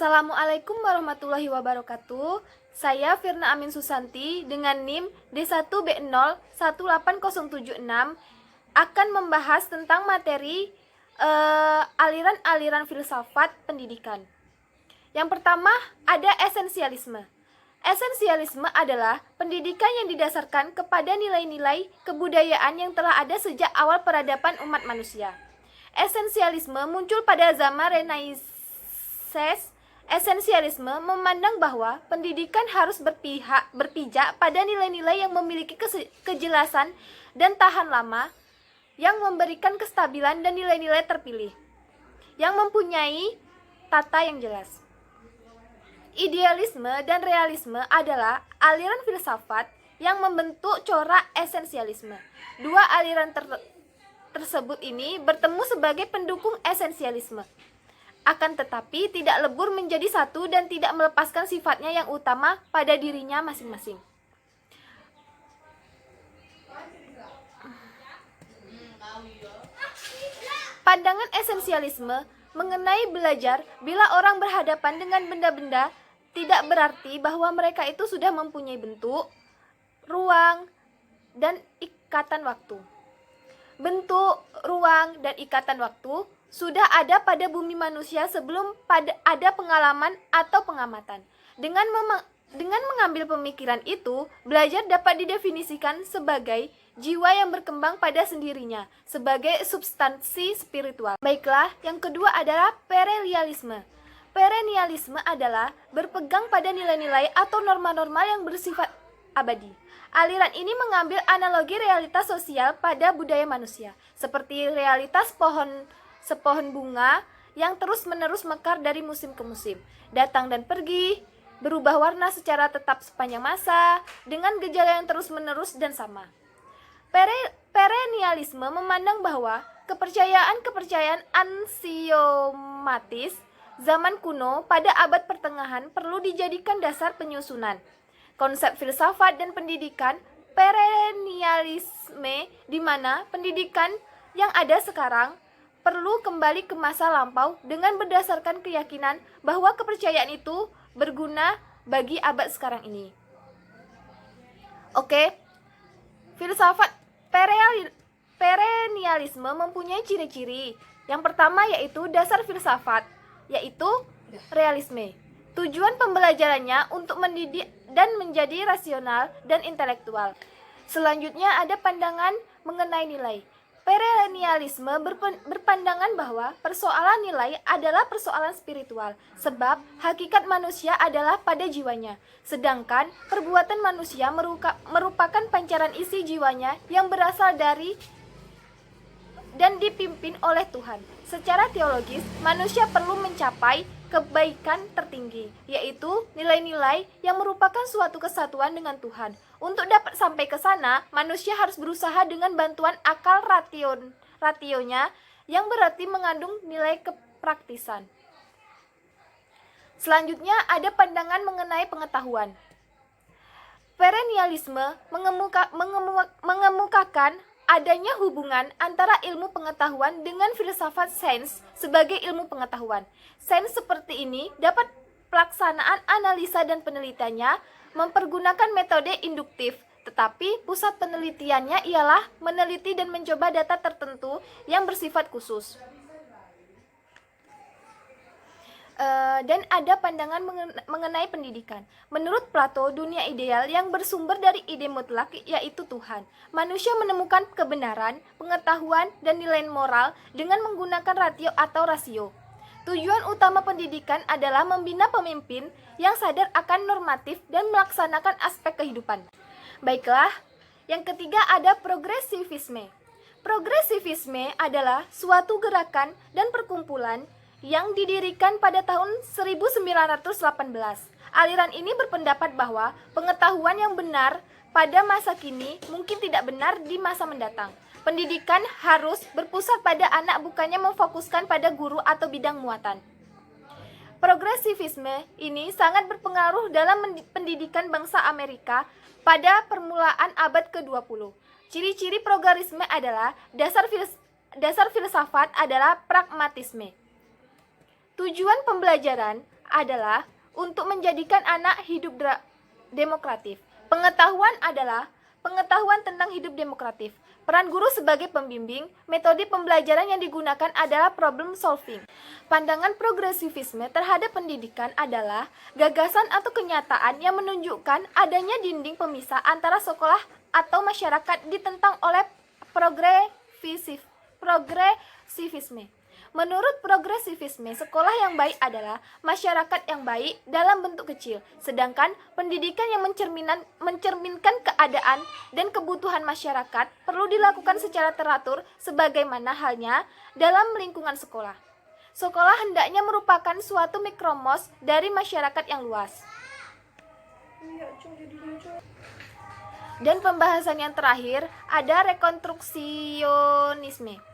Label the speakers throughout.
Speaker 1: Assalamualaikum warahmatullahi wabarakatuh. Saya Firna Amin Susanti dengan NIM D1B018076 akan membahas tentang materi aliran-aliran filsafat pendidikan. Yang pertama ada esensialisme. Esensialisme adalah pendidikan yang didasarkan kepada nilai-nilai kebudayaan yang telah ada sejak awal peradaban umat manusia. Esensialisme muncul pada zaman Renaissance. Esensialisme memandang bahwa pendidikan harus berpijak pada nilai-nilai yang memiliki kejelasan dan tahan lama, yang memberikan kestabilan dan nilai-nilai terpilih, yang mempunyai tata yang jelas. Idealisme dan realisme adalah aliran filsafat yang membentuk corak esensialisme. Dua aliran tersebut ini bertemu sebagai pendukung esensialisme, akan tetapi tidak lebur menjadi satu dan tidak melepaskan sifatnya yang utama pada dirinya masing-masing. Pandangan esensialisme mengenai belajar bila orang berhadapan dengan benda-benda tidak berarti bahwa mereka itu sudah mempunyai bentuk, ruang, dan ikatan waktu. Bentuk, ruang, dan ikatan waktu sudah ada pada bumi manusia sebelum ada pengalaman atau pengamatan. Dengan mengambil pemikiran itu, belajar dapat didefinisikan sebagai jiwa yang berkembang pada sendirinya, sebagai substansi spiritual. Baiklah, yang kedua adalah perennialisme. Perennialisme adalah berpegang pada nilai-nilai atau norma-norma yang bersifat abadi. Aliran ini mengambil analogi realitas sosial pada budaya manusia, seperti realitas sepohon bunga yang terus-menerus mekar dari musim ke musim, datang dan pergi, berubah warna secara tetap sepanjang masa, dengan gejala yang terus-menerus dan sama. Perennialisme memandang bahwa kepercayaan ansiomatis zaman kuno pada abad pertengahan perlu dijadikan dasar penyusunan konsep filsafat dan pendidikan perennialisme, di mana pendidikan yang ada sekarang perlu kembali ke masa lampau dengan berdasarkan keyakinan bahwa kepercayaan itu berguna bagi abad sekarang ini. Oke, filsafat perennialisme mempunyai ciri-ciri. Yang pertama yaitu dasar filsafat, yaitu realisme. Tujuan pembelajarannya untuk mendidik dan menjadi rasional dan intelektual. Selanjutnya ada pandangan mengenai nilai. Perennialisme berpandangan bahwa persoalan nilai adalah persoalan spiritual, sebab hakikat manusia adalah pada jiwanya, sedangkan perbuatan manusia merupakan pancaran isi jiwanya yang berasal dari dan dipimpin oleh Tuhan. Secara teologis, manusia perlu mencapai kebaikan tertinggi, yaitu nilai-nilai yang merupakan suatu kesatuan dengan Tuhan. Untuk dapat sampai ke sana, manusia harus berusaha dengan bantuan akal rationya yang berarti mengandung nilai kepraktisan. Selanjutnya ada pandangan mengenai pengetahuan. Perennialisme mengemukakan adanya hubungan antara ilmu pengetahuan dengan filsafat sains sebagai ilmu pengetahuan. Sains seperti ini dapat pelaksanaan analisa dan penelitiannya mempergunakan metode induktif, tetapi pusat penelitiannya ialah meneliti dan mencoba data tertentu yang bersifat khusus. Dan ada pandangan mengenai pendidikan. Menurut Plato, dunia ideal yang bersumber dari ide mutlak yaitu Tuhan. Manusia menemukan kebenaran, pengetahuan, dan nilai moral dengan menggunakan ratio atau rasio. Tujuan utama pendidikan adalah membina pemimpin yang sadar akan normatif dan melaksanakan aspek kehidupan. Baiklah, yang ketiga ada progresivisme. Progresivisme adalah suatu gerakan dan perkumpulan yang didirikan pada tahun 1918. Aliran ini berpendapat bahwa pengetahuan yang benar pada masa kini mungkin tidak benar di masa mendatang. Pendidikan harus berpusat pada anak, bukannya memfokuskan pada guru atau bidang muatan. Progresivisme ini sangat berpengaruh dalam pendidikan bangsa Amerika pada permulaan abad ke-20. Ciri-ciri progresisme adalah dasar filsafat adalah pragmatisme. Tujuan pembelajaran adalah untuk menjadikan anak hidup demokratif. Pengetahuan adalah pengetahuan tentang hidup demokratif. Peran guru sebagai pembimbing, metode pembelajaran yang digunakan adalah problem solving. Pandangan progresivisme terhadap pendidikan adalah gagasan atau kenyataan yang menunjukkan adanya dinding pemisah antara sekolah atau masyarakat ditentang oleh progresivisme. Menurut progresivisme, sekolah yang baik adalah masyarakat yang baik dalam bentuk kecil, sedangkan pendidikan yang mencerminkan keadaan dan kebutuhan masyarakat perlu dilakukan secara teratur sebagaimana halnya dalam lingkungan sekolah. Sekolah hendaknya merupakan suatu mikrokosmos dari masyarakat yang luas. Dan pembahasan yang terakhir ada rekonstruksionisme.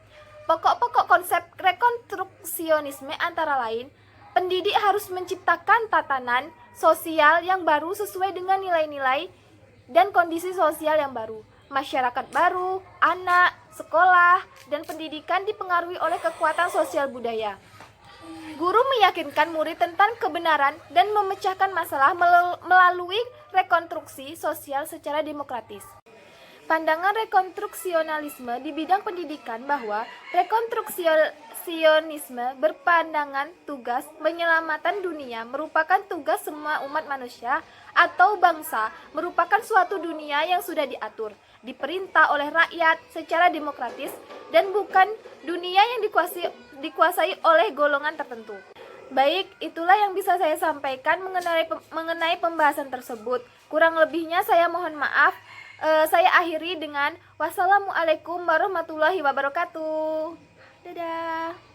Speaker 1: Pokok-pokok konsep rekonstruksionisme antara lain, pendidik harus menciptakan tatanan sosial yang baru sesuai dengan nilai-nilai dan kondisi sosial yang baru. Masyarakat baru, anak, sekolah, dan pendidikan dipengaruhi oleh kekuatan sosial budaya. Guru meyakinkan murid tentang kebenaran dan memecahkan masalah melalui rekonstruksi sosial secara demokratis. Pandangan rekonstruksionalisme di bidang pendidikan bahwa rekonstruksionisme berpandangan tugas penyelamatan dunia merupakan tugas semua umat manusia atau bangsa, merupakan suatu dunia yang sudah diatur, diperintah oleh rakyat secara demokratis dan bukan dunia yang dikuasai oleh golongan tertentu. Baik, itulah yang bisa saya sampaikan mengenai pembahasan tersebut. Kurang lebihnya saya mohon maaf. Saya akhiri dengan wassalamualaikum warahmatullahi wabarakatuh. Dadah.